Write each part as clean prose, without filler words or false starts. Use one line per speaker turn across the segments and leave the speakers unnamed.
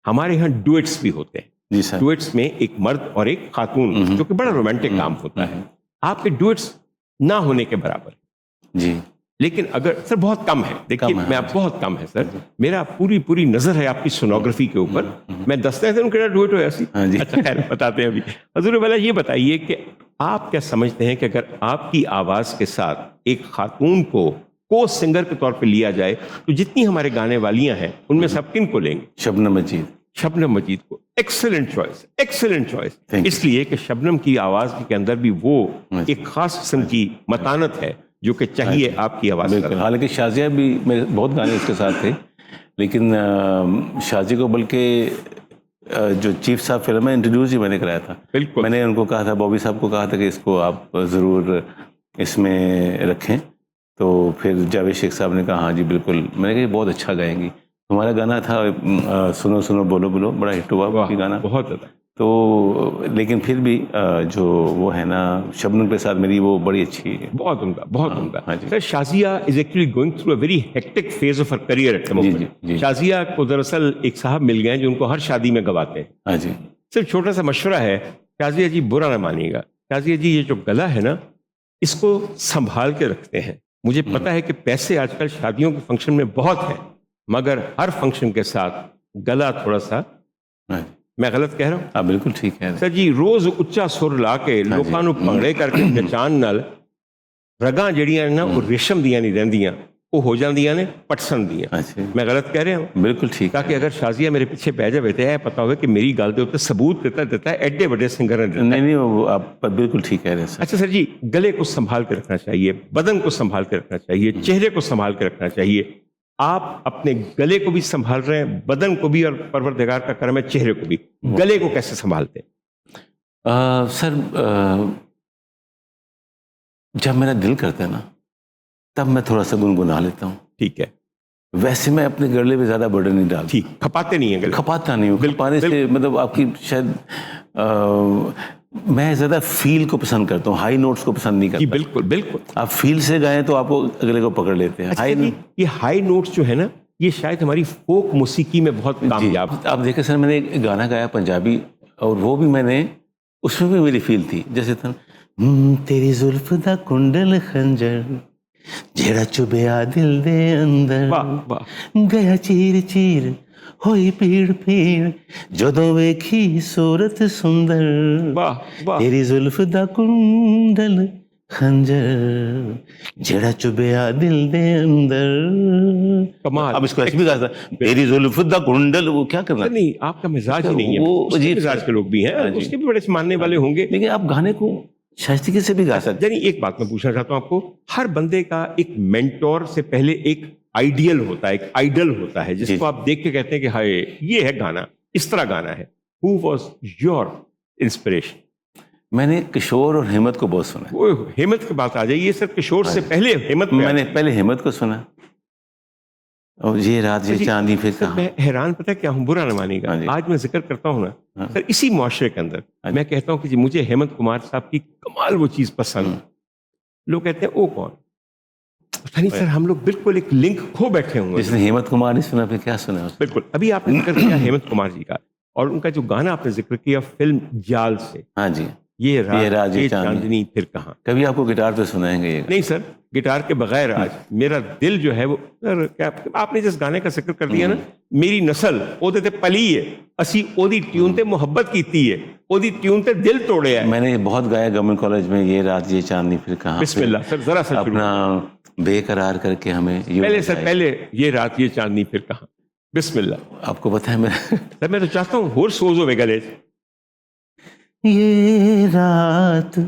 ہمارے یہاں ڈویٹس بھی ہوتے ہیں.
جی سر.
ڈویٹس میں ایک مرد اور ایک خاتون جو کہ بڑا رومانٹک کام ہوتا ہے. آپ کے ڈویٹس نہ ہونے کے برابر.
جی.
لیکن اگر سر بہت کم ہے, دیکھیے میں آپ بہت کم ہے سر, میرا پوری نظر ہے آپ کی سونوگرافی کے اوپر. میں دستے ہیں ان کے ڈویٹ ہو ایسی. اچھا خیر بتاتے ہیں ابھی. حضور والا یہ بتائیے کہ آپ کیا سمجھتے ہیں کہ اگر آپ کی آواز کے ساتھ ایک خاتون کو سنگر کے طور پہ لیا جائے تو جتنی ہمارے گانے والیاں ہیں ان میں سب کن کو لیں گے؟
شبنم مجید.
شبنم مجید کو. Excellent choice, excellent choice. اس لیے کہ شبنم کی آواز کے اندر بھی وہ ایک خاص قسم کی متانت ہے جو کہ چاہیے آپ کی آواز.
حالانکہ شازیہ بھی میرے بہت گانے اس کے ساتھ تھے, لیکن شازیہ کو بلکہ جو چیف صاحب فلم ہے انٹروڈیوس ہی میں نے کرایا تھا. بالکل. میں نے ان کو کہا تھا, بابی صاحب کو کہا تھا کہ اس کو آپ ضرور اس میں رکھیں. تو پھر جاوید شیخ صاحب نے کہا ہاں جی بالکل. میں نے کہا یہ بہت اچھا گائیں گی. ہمارا گانا تھا سنو سنو بولو بولو, بڑا ہٹ ہوا یہ گانا
بہت زیادہ.
تو لیکن پھر بھی جو وہ ہے نا شبنم کے ساتھ میری وہ بڑی اچھی ہے.
بہت عمدہ, بہت عمدہ. Sir Shazia is actually going through a very hectic phase of her career at the moment. Shazia کو دراصل ایک صاحب مل گئے ہیں جو ان کو ہر شادی میں گواتے ہیں.
ہاں جی.
صرف چھوٹا سا مشورہ ہے, شازیہ جی برا نہ مانیے گا, شازیہ جی یہ جو گلا ہے نا اس کو سنبھال کے رکھتے ہیں. مجھے پتا ہے کہ پیسے آج کل شادیوں کے فنکشن میں بہت ہیں, مگر ہر فنکشن کے ساتھ گلا تھوڑا سا. میں غلط کہہ رہا ہوں؟
ہاں بالکل ٹھیک ہے
سر جی. روز اچا سر لا کے لوگوں نو پنگڑے کر کے نچان نال رگاں جڑیاں نا وہ ریشم دیاں نہیں رہندیاں, وہ ہو جاندیاں نے پٹسن دیاں. میں غلط کہہ رہا ہوں؟
بالکل ٹھیک.
تاکہ اگر شازیہ میرے پیچھے پہ جائے تو یہ پتا ہوئے کہ میری گل دے اوپر ثبوت دیتا ہے ایڈے بڑے سنگر نے.
نہیں وہ آپ بالکل ٹھیک کہہ رہے ہیں.
اچھا سر جی, گلے کو سنبھال کے رکھنا چاہیے, بدن کو سنبھال کے رکھنا چاہیے, چہرے کو سنبھال کے رکھنا چاہیے. آپ اپنے گلے کو بھی سنبھال رہے ہیں, بدن کو بھی, اور پروردگار کا کرم ہے چہرے کو بھی. گلے کو کیسے سنبھالتے ہیں؟
سر جب میرا دل کرتا ہے نا تب میں تھوڑا سا گنگنا لیتا ہوں.
ٹھیک ہے.
ویسے میں اپنے گلے پہ زیادہ برڈن نہیں ڈالتا.
ٹھیک. کھپاتے نہیں ہیں گلے؟
کھپاتا نہیں ہوں. کھپانے سے مطلب آپ کی شاید میں زیادہ فیل کو پسند کرتا ہوں, ہائی نوٹس کو پسند نہیں کرتا.
جی بالکل بالکل.
آپ فیل سے گائیں تو آپ کو اگلے کو پکڑ لیتے ہیں.
یہ ہائی نوٹس جو ہے نا یہ شاید ہماری فوک موسیقی میں بہت کامیاب.
آپ دیکھیں سر میں نے ایک گانا گایا پنجابی, اور وہ بھی میں نے اس میں بھی میری فیل تھی. جیسے تھا تیری زلف دا کنڈل خنجر جیڑا چبیا دل دے اندر گیا چیر چیر ہوئی پیڑ پیڑ جدوں ویکھی صورت سندر تیری زلف دا کنڈل خنجر جیڑا چبیا دل دے اندر.
کمال.
اب اس کو ایسے بھی کہا تھا تیری زلف دا کنڈل, وہ کیا کرنا
نہیں, آپ کا مزاج ہی نہیں ہے. وہ عجیب مزاج کے لوگ بھی ہیں, اس کے بھی بڑے ماننے والے ہوں گے,
لیکن آپ گانے کو شائستگی سے بھی گا سکتے.
یعنی ایک بات میں پوچھنا چاہتا ہوں آپ کو, ہر بندے کا ایک مینٹور سے پہلے ایک آئیڈیل ہوتا ہے, ایک آئیڈل ہوتا ہے جس کو آپ دیکھ کے کہتے ہیں کہ ہائے یہ ہے گانا, اس طرح گانا ہے. Who was your inspiration?
میں نے کشور اور ہمت کو بہت سنا.
ہمت کی بات آ جائیے سر, کشور سے پہلے ہمت.
میں نے پہلے ہمت کو سنا, اور یہ رات یہ چاندنی پھر کہاں.
میں حیران پتہ کیا ہوں, برا نہ مانے گا, آج میں ذکر کرتا ہوں نا سر اسی معاشرے کے اندر, میں کہتا ہوں کہ جی مجھے ہیمنت کمار صاحب کی کمال وہ چیز پسند. لوگ کہتے ہیں او کون, نہیں سر ہم لوگ بالکل ایک لنک کھو بیٹھے ہوں.
جس نے ہیمت کمار نہیں سنا پھر کیا سنا.
بالکل. ابھی آپ نے ذکر کیا ہیمنت کمار جی کا, اور ان کا جو گانا آپ نے ذکر کیا فلم جال سے,
ہاں جی,
یہ رات یہ چاندنی پھر کہاں.
کبھی آپ کو گٹار پہ سنائیں گے؟
نہیں سر, گٹار کے بغیر آج میرا دل جو ہے وہ, آپ نے جس گانے کا ذکر کر دیا نا, میری نسل اودے تے پلی ہے, اسی اودی ٹیون تے محبت کیتی ہے, اودی ٹیون تے دل توڑیا ہے.
میں نے بہت گایا گورنمنٹ کالج میں, یہ رات یہ چاندنی پھر کہاں.
بسم اللہ سر, ذرا سا
اپنا بے قرار کر کے ہمیں.
پہلے یہ رات یہ چاندنی پھر کہاں. بسم اللہ.
آپ کو پتہ ہے
سر میں تو چاہتا ہوں ہور سوز ہوئے گلے.
یہ رات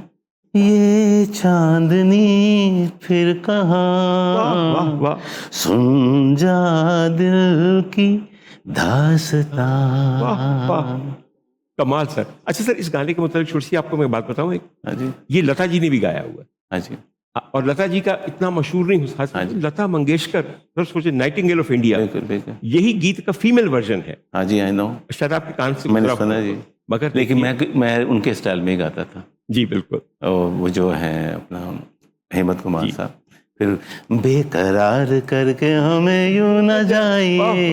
یہ چاندنی پھر کہاں, سن جا دل کی داستان.
کمال سر. اچھا سر, اس گانے کے متعلق چھوٹی سی آپ کو میں بات بتاؤں ایک. یہ لتا جی نے بھی گایا ہوا ہے, اور لتا جی کا اتنا مشہور نہیں ہوا. لتا منگیشکر سوچے نائٹنگیل آف انڈیا, یہی گیت کا فیمیل ورژن ہے.
ہاں جی آئی نو,
شاید آپ کے کان سے
میں نے سنا جی,
مگر
لیکن میں ان کے اسٹائل میں ہی گاتا تھا.
جی بالکل.
وہ جو ہے اپنا ہیمت کمار صاحب, پھر بے قرار کر کے ہمیں یوں نہ جائیے،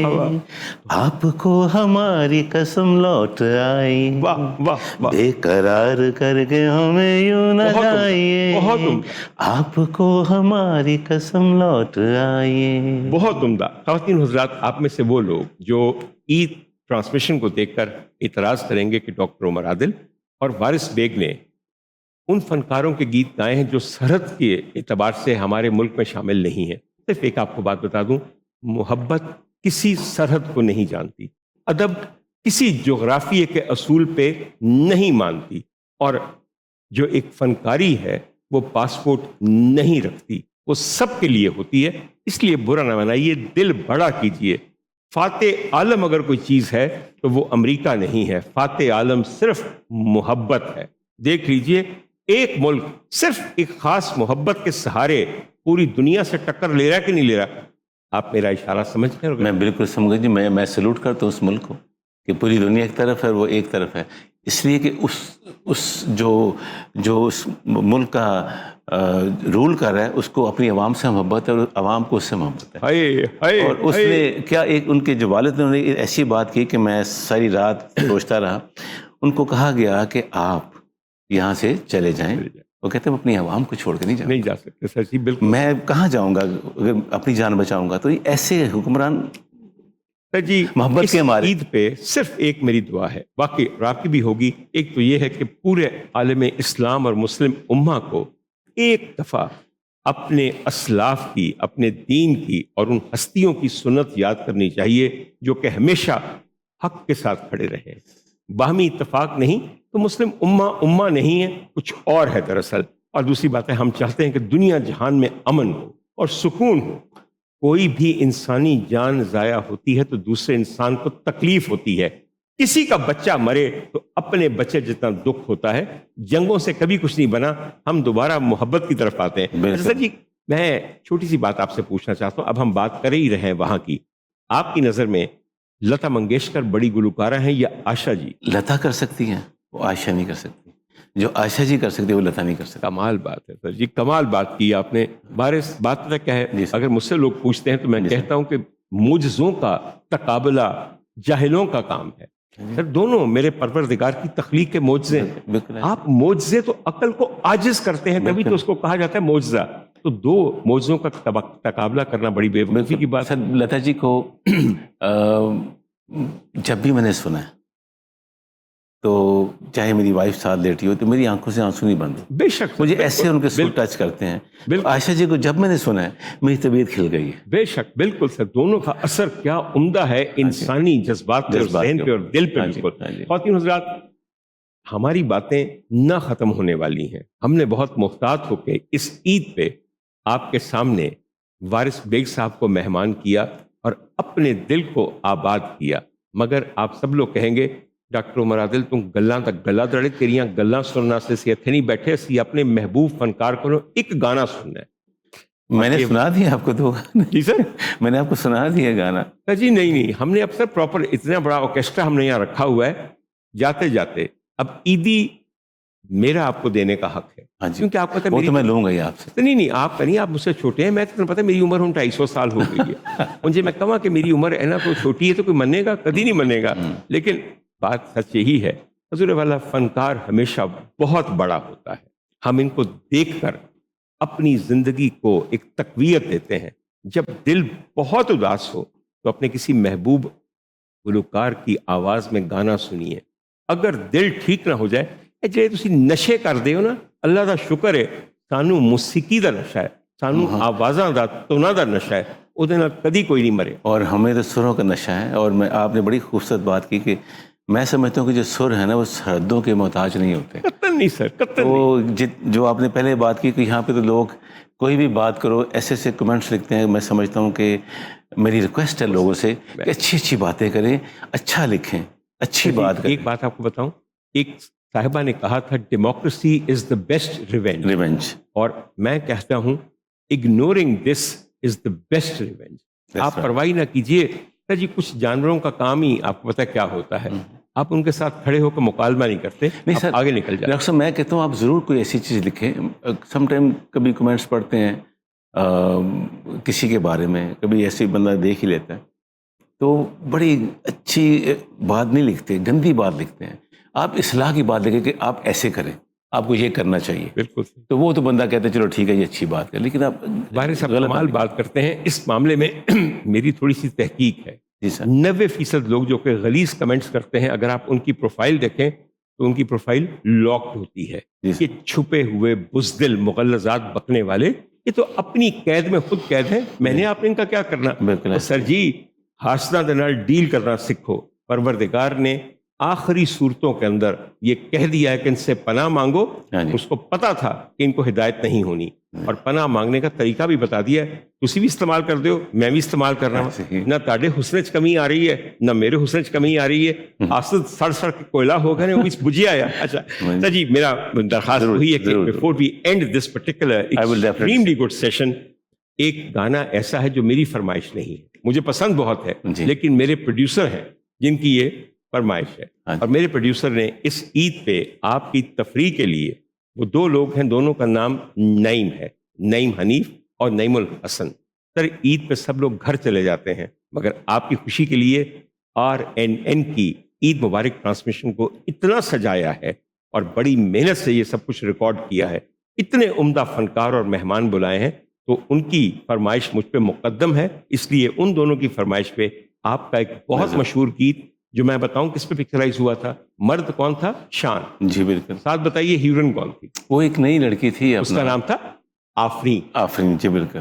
آپ کو ہماری قسم لوٹ آئی،
واہ واہ واہ،
بے قرار کر کے ہمیں یوں نہ جائیے،
بہت عمدہ،
آپ کو ہماری قسم لوٹ آئیے۔
بہت عمدہ۔ خواتین حضرات، آپ میں سے وہ لوگ جو عید ٹرانسمیشن کو دیکھ کر اعتراض کریں گے کہ ڈاکٹر عمر عادل اور وارث بیگ نے ان فنکاروں کے گیت گائے ہیں جو سرحد کے اعتبار سے ہمارے ملک میں شامل نہیں ہیں، صرف ایک آپ کو بات بتا دوں، محبت کسی سرحد کو نہیں جانتی، ادب کسی جغرافیے کے اصول پہ نہیں مانتی، اور جو ایک فنکاری ہے وہ پاسپورٹ نہیں رکھتی، وہ سب کے لیے ہوتی ہے۔ اس لیے برا نہ منائیے، دل بڑا کیجیے۔ فاتح عالم اگر کوئی چیز ہے تو وہ امریکہ نہیں ہے، فاتح عالم صرف محبت ہے۔ دیکھ لیجئے، ایک ملک صرف ایک خاص محبت کے سہارے پوری دنیا سے ٹکر لے رہا ہے کہ نہیں لے رہا؟ آپ میرا اشارہ سمجھ گئے؟
میں بالکل سمجھ جی، میں سلوٹ کرتا ہوں اس ملک کو کہ پوری دنیا ایک طرف ہے، وہ ایک طرف ہے، اس لیے کہ اس جو اس ملک کا رول کر رہا ہے اس کو اپنی عوام سے محبت ہے اور عوام کو اس سے محبت ہے۔ اور اس نے کیا، ایک ان کے جو والد نے ایسی بات کی کہ میں ساری رات سوچتا رہا، ان کو کہا گیا کہ آپ یہاں سے چلے جائیں، وہ کہتے ہیں اپنی عوام کو چھوڑ کے نہیں
جا سکتے سر جی، بالکل۔
میں کہاں جاؤں گا اگر اپنی جان بچاؤں گا؟ تو ایسے حکمران
جی
محبت کے ہمارے
عید پہ صرف ایک میری دعا ہے، باقی آپ کی بھی ہوگی۔ ایک تو یہ ہے کہ پورے عالم اسلام اور مسلم امہ کو ایک دفعہ اپنے اسلاف کی، اپنے دین کی اور ان ہستیوں کی سنت یاد کرنی چاہیے جو کہ ہمیشہ حق کے ساتھ کھڑے رہے۔ باہمی اتفاق نہیں تو مسلم امہ نہیں ہے، کچھ اور ہے دراصل۔ اور دوسری بات ہے، ہم چاہتے ہیں کہ دنیا جہان میں امن ہو اور سکون ہو۔ کوئی بھی انسانی جان ضائع ہوتی ہے تو دوسرے انسان کو تکلیف ہوتی ہے، کسی کا بچہ مرے تو اپنے بچے جتنا دکھ ہوتا ہے۔ جنگوں سے کبھی کچھ نہیں بنا، ہم دوبارہ محبت کی طرف آتے ہیں۔ سر جی، میں چھوٹی سی بات آپ سے پوچھنا چاہتا ہوں، اب ہم بات کر ہی رہے ہیں وہاں کی، آپ کی نظر میں لتا منگیشکر بڑی گلوکارہ ہیں یا آشا جی؟
لتا کر سکتی ہیں، وہ عائشہ نہیں کر سکتی۔ جو عائشہ جی کر سکتی ہے وہ لتا نہیں کر سکتی۔
کمال بات ہے سر جی، کمال بات کی آپ نے۔ بات پتہ کیا ہے، اگر مجھ سے لوگ پوچھتے ہیں تو میں کہتا ہوں کہ معجزوں کا تقابلہ جاہلوں کا کام ہے۔ سر دونوں میرے پروردگار کی تخلیق کے معجزے ہیں۔ آپ معجزے تو عقل کو عاجز کرتے ہیں، کبھی تو اس کو کہا جاتا ہے معجزہ، تو دو معجزوں کا تقابلہ کرنا بڑی بے وقوفی کی بات ہے۔
سر لتا جی کو جب بھی میں نے سنا ہے تو چاہے میری وائف ساتھ لیٹی ہو تو میری آنکھوں سے آنسو نہیں بند۔
بے شک
مجھے ایسے ان کے سر ٹچ کرتے ہیں۔ عائشہ جی کو جب میں نے سنا ہے میری طبیعت کھل گئی ہے۔
بے شک، بالکل سر، دونوں کا اثر کیا عمدہ ہے انسانی جذبات پہ اور ذہن پہ اور دل پہ۔ بالکل خواتین حضرات، ہماری باتیں نہ ختم ہونے والی ہیں۔ ہم نے بہت محتاط ہو کے اس عید پہ آپ کے سامنے وارث بیگ صاحب کو مہمان کیا اور اپنے دل کو آباد کیا، مگر آپ سب لوگ کہیں گے ڈاکٹر عمر عادل تم گلاں تک گلا دڑے، تیریاں گلاں سننا سے اتنے نہیں بیٹھے، سی اپنے محبوب فنکار کو ایک گانا سننا ہے۔
میں نے سنا دیا آپ کو دو گانے؟
جی سر،
میں نے آپ کو سنا دیا گانا؟
جی نہیں، ہم نے اب سر پراپر اتنا بڑا آرکیسٹرا ہم نے یہاں رکھا ہوا ہے، جاتے جاتے اب عیدی میرا آپ کو دینے کا حق ہے، کیونکہ آپ پتہ
میں لوں گا یہ آپ سے۔
نہیں، آپ کا نہیں، آپ مجھ سے چھوٹے ہیں، میں تو پتہ میری عمر 250 سال ہو گئی ہے، مجھے میں کہا کہ میری عمر ہے نا تو چھوٹی ہے تو کوئی منے گا؟ کبھی نہیں منے گا۔ لیکن بات سچ یہی ہے، حضور والا فنکار ہمیشہ بہت بڑا ہوتا ہے، ہم ان کو دیکھ کر اپنی زندگی کو ایک تقویت دیتے ہیں۔ جب دل بہت اداس ہو تو اپنے کسی محبوب گلوکار کی آواز میں گانا سنیے، اگر دل ٹھیک نہ ہو جائے، جی تسی نشے کر دے ہو نا، اللہ دا شکر ہے سانو موسیقی دا نشہ ہے، سانو آوازاں دا تونا دا نشہ ہے، وہ دے نال کدی کوئی نہیں مرے۔
اور ہمیں تو سروں کا نشہ ہے۔ اور آپ نے بڑی خوبصورت بات کی کہ میں سمجھتا ہوں کہ جو سر ہے نا وہ سرحدوں کے محتاج نہیں ہوتے۔
قطعاً نہیں سر، قطعاً
نہیں۔ جو آپ نے پہلے بات کی کہ یہاں پہ تو لوگ کوئی بھی بات کرو ایسے کمنٹس لکھتے ہیں، میں سمجھتا ہوں کہ میری ریکویسٹ ہے لوگوں سے کہ اچھی باتیں کریں، اچھا لکھیں، اچھی بات کریں۔
ایک بات آپ کو بتاؤں، ایک صاحبہ نے کہا تھا democracy is the best revenge, اور میں کہتا ہوں ignoring this is the best revenge. آپ پرواہی نہ کیجیے جی، کچھ جانوروں کا کام ہی آپ کو پتہ کیا ہوتا ہے، آپ ان کے ساتھ کھڑے ہو کر مکالمہ نہیں کرتے، نہیں سر، آگے نکل جائے۔
ڈاکٹر صاحب میں کہتا ہوں آپ ضرور کوئی ایسی چیز لکھیں۔ سم ٹائم کبھی کمنٹس پڑھتے ہیں کسی کے بارے میں کبھی ایسے بندہ دیکھ ہی لیتا ہے تو بڑی اچھی بات نہیں لکھتے, گندی بات لکھتے ہیں. آپ اصلاح کی بات لکھیں کہ آپ ایسے کریں, آپ کو یہ کرنا چاہیے,
بالکل.
تو وہ تو بندہ کہتا ہے چلو ٹھیک ہے یہ اچھی بات ہے, لیکن آپ
وارث صاحب کمال بات کرتے ہیں. اس معاملے میں میری تھوڑی سی تحقیق ہے.
جی سر.
90% لوگ جو کہ غلیظ کمنٹس کرتے ہیں, اگر آپ ان کی پروفائل دیکھیں تو ان کی پروفائل لاکڈ ہوتی ہے. یہ چھپے ہوئے بزدل مغلظات بکنے والے, یہ تو اپنی قید میں خود قید ہیں. میں نے آپ نے ان کا کیا کرنا.
بالکل.
سر جی حاسدہ دے نال ڈیل کرنا سیکھو. پروردگار نے آخری صورتوں کے اندر یہ کہہ دیا ہے کہ ان سے پناہ مانگو. اس کو پتا تھا کہ ان کو ہدایت نہیں ہونی, اور پناہ مانگنے کا طریقہ بھی بتا دیا ہے. تسی بھی استعمال کر دیو, میں بھی استعمال کر رہا ہوں. نہ تاڑے حسن چ کمی آ رہی ہے, نہ میرے حسن چ کمی آ رہی ہے. آسد سڑ سڑ کے کوئلہ ہو گئے, وہ بھی بجھیا ہے. اچھا سر جی, میرا درخواست وہی ہے کہ before we end this particular extremely good session, ایک گانا ایسا ہے جو میری فرمائش نہیں ہے, مجھے پسند بہت ہے, لیکن میرے پروڈیوسر ہیں جن کی یہ فرمائش ہے. اور میرے پروڈیوسر نے اس عید پہ آپ کی تفریح کے لیے, وہ دو لوگ ہیں, دونوں کا نام نعیم ہے, نعیم حنیف اور نعیم الحسن. سر عید پہ سب لوگ گھر چلے جاتے ہیں, مگر آپ کی خوشی کے لیے RNN کی عید مبارک ٹرانسمیشن کو اتنا سجایا ہے اور بڑی محنت سے یہ سب کچھ ریکارڈ کیا ہے. اتنے عمدہ فنکار اور مہمان بلائے ہیں, تو ان کی فرمائش مجھ پہ مقدم ہے. اس لیے ان دونوں کی فرمائش پہ آپ کا ایک بہت مشہور گیت, جو میں بتاؤں کس پہ پکچرائز ہوا تھا, مرد کون تھا, شان.
جی بالکل.
ساتھ بتائیے ہیروئن کون تھی.
وہ ایک نئی لڑکی تھی,
اس کا نام تھا آفرین.
آفرین, جی بالکل.